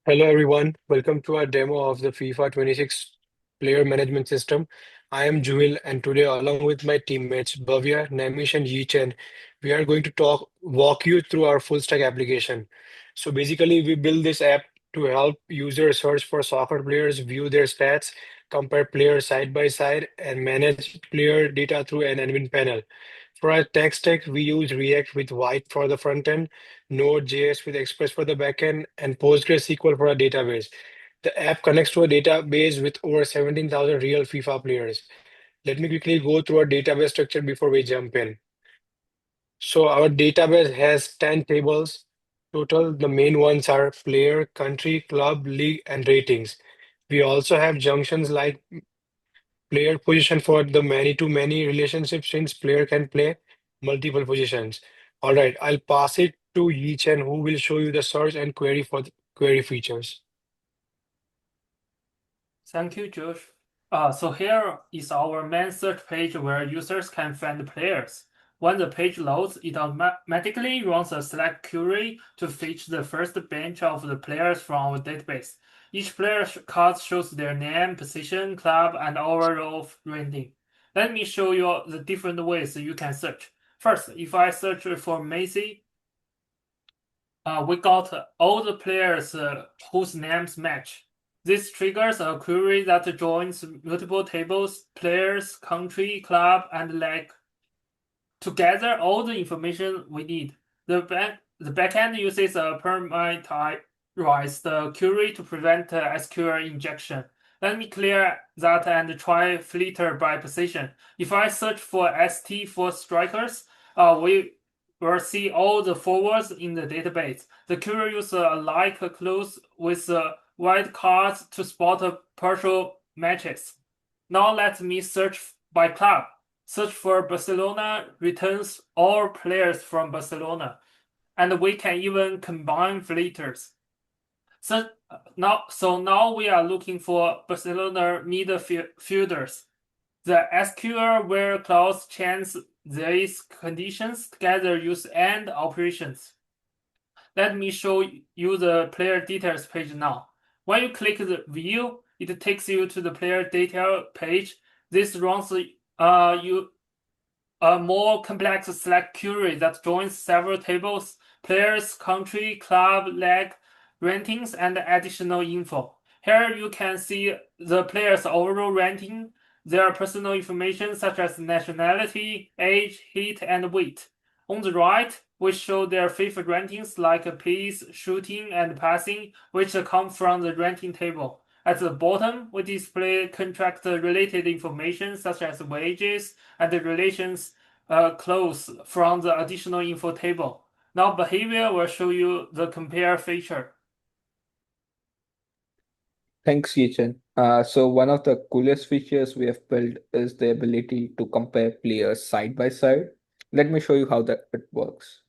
Hello everyone, welcome to our demo of the FIFA 26 player management system. I am Juil and today along with my teammates Bhavya, Namish and Yichen, we are going to walk you through our full stack application. So basically we build this app to help users search for soccer players, view their stats, compare players side by side and manage player data through an admin panel. For our tech stack, we use React with White for the front end, Node.js with Express for the backend, and PostgreSQL for our database. The app connects to a database with over 17,000 real FIFA players. Let me quickly go through our database structure before we jump in. So our database has 10 tables total. The main ones are player, country, club, league, and ratings. We also have junctions like player position for the many-to-many relationship since player can play multiple positions. All right, I'll pass it to Yichen who will show you the search and query for the query features. Thank you, Josh. So here is our main search page where users can find players. When the page loads, it automatically runs a select query to fetch the first bench of the players from our database. Each player card shows their name, position, club, and overall rating. Let me show you the different ways you can search. First, if I search for Messi, we got all the players whose names match. This triggers a query that joins multiple tables, players, country, club, and league. Together, all the information we need. The backend uses a parameterized query to prevent SQL injection. Let me clear that and try filter by position. If I search for ST for strikers, we will see all the forwards in the database. The query uses a like clause with white cards to spot partial matches. Now let me search by club. Search for Barcelona returns all players from Barcelona, and we can even combine filters. So now we are looking for Barcelona midfielders. The SQL where clause changes these conditions together use AND operations. Let me show you the player details page now. When you click the view, it takes you to the player detail page. This runs you a more complex select query that joins several tables, players, country, club, league, ratings, and additional info. Here you can see the player's overall ranking, their personal information such as nationality, age, height, and weight. On the right, we show their FIFA rankings like pace, shooting, and passing, which come from the ranking table. At the bottom, we display contract-related information such as wages and the relations clause from the additional info table. Now behavior will show you the compare feature. Thanks, Yichen. So one of the coolest features we have built is the ability to compare players side by side. Let me show you how that it works.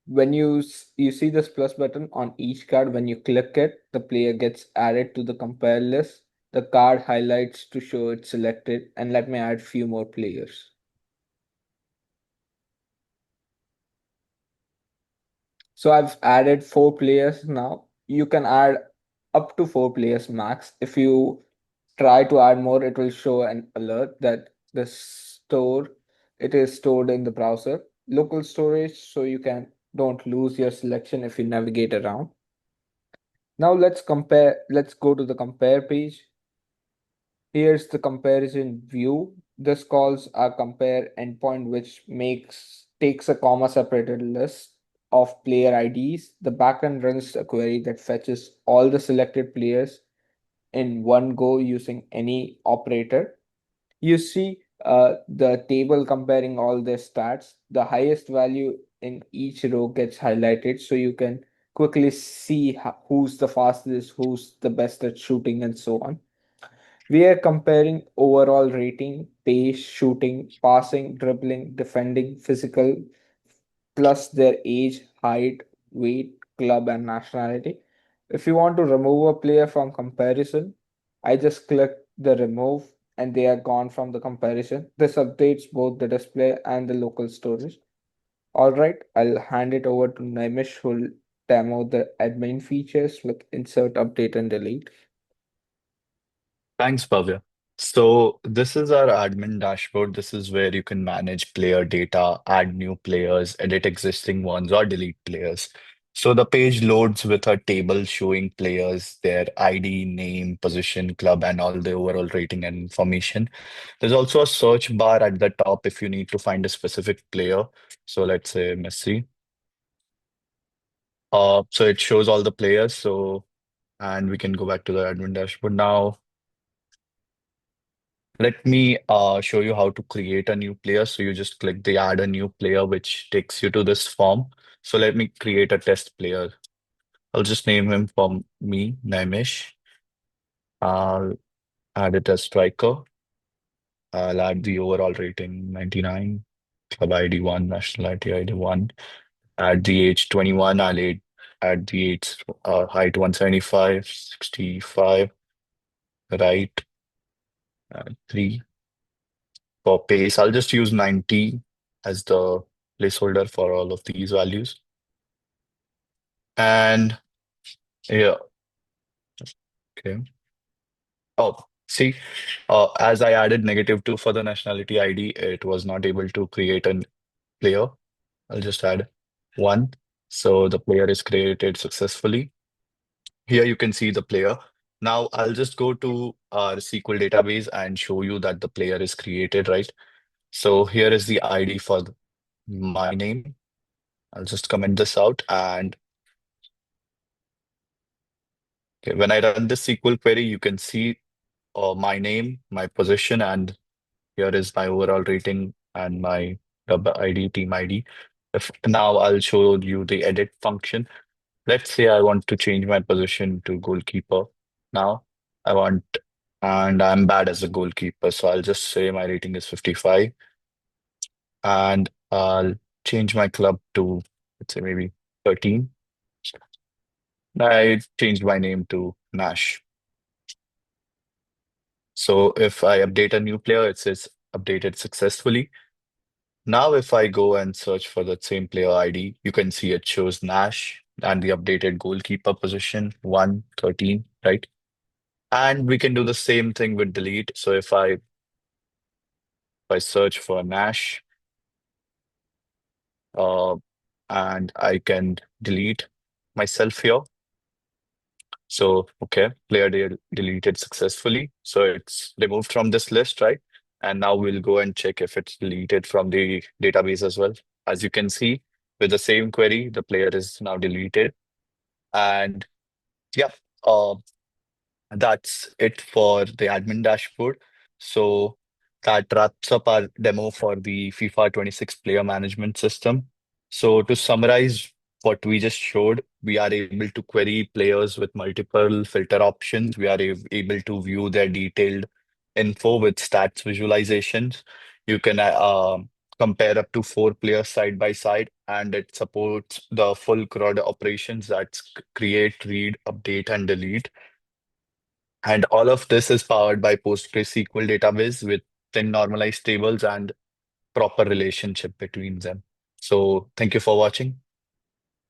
When you see this plus button on each card, when you click it, the player gets added to the compare list. The card highlights to show it's selected, and let me add few more players. So I've added 4 players now. You can add up to 4 players max. If you try to add more, it will show an alert that it is stored in the browser. Local storage, so you can don't lose your selection if you navigate around. Now let's go to the compare page. Here's the comparison view. This calls a compare endpoint, which takes a comma separated list of player IDs. The backend runs a query that fetches all the selected players in one go using any operator. You see the table comparing all their stats. The highest value in each row gets highlighted so you can quickly see who's the fastest, who's the best at shooting, and so on. We are comparing overall rating, pace, shooting, passing, dribbling, defending, physical, plus their age, height, weight, club, and nationality. If you want to remove a player from comparison, I just click the remove and they are gone from the comparison. This updates both the display and the local storage. All right, I'll hand it over to Naimish who'll demo the admin features like insert, update, and delete. Thanks, Bhavya. So this is our admin dashboard. This is where you can manage player data, add new players, edit existing ones, or delete players. So the page loads with a table showing players, their ID, name, position, club, and all the overall rating and information. There's also a search bar at the top if you need to find a specific player. So let's say Messi. So it shows all the players. So, and we can go back to the admin dashboard now. Let me show you how to create a new player. So you just click the add a new player, which takes you to this form. So let me create a test player. I'll just name him for me, Naimish. I'll add it as striker. I'll add the overall rating 99, club ID 1, nationality ID 1. Add the age 21. Add the age height 175, 65, right, 3. For pace, I'll just use 90 as the placeholder for all of these values. And yeah, okay. Oh, see, as I added -2 for the nationality ID, it was not able to create a player. I'll just add 1. So the player is created successfully. Here you can see the player. Now I'll just go to our SQL database and show you that the player is created, right? So here is the ID for my name. I'll just comment this out and okay, when I run this SQL query, you can see my name, my position, and here is my overall rating and my ID, team ID. If now I'll show you the edit function. Let's say I want to change my position to goalkeeper. Now I want, and I'm bad as a goalkeeper, so I'll just say my rating is 55, and I'll change my club to let's say maybe 13. I changed my name to Nash. So if I update a new player, it says updated successfully. Now, if I go and search for that same player ID, you can see it shows Nash and the updated goalkeeper position 113, right? And we can do the same thing with delete. So if I search for Nash, uh, and I can delete myself here. So, okay, deleted successfully. So it's removed from this list, right? And now we'll go and check if it's deleted from the database as well. As you can see, with the same query, the player is now deleted. And yeah, uh, that's it for the admin dashboard. So that wraps up our demo for the FIFA 26 player management system. So to summarize what we just showed, we are able to query players with multiple filter options. We are able to view their detailed info with stats visualizations. You can compare up to 4 players side by side, and it supports the full CRUD operations that's create, read, update, and delete. And all of this is powered by PostgreSQL database with 10 normalized tables and proper relationship between them. So thank you for watching.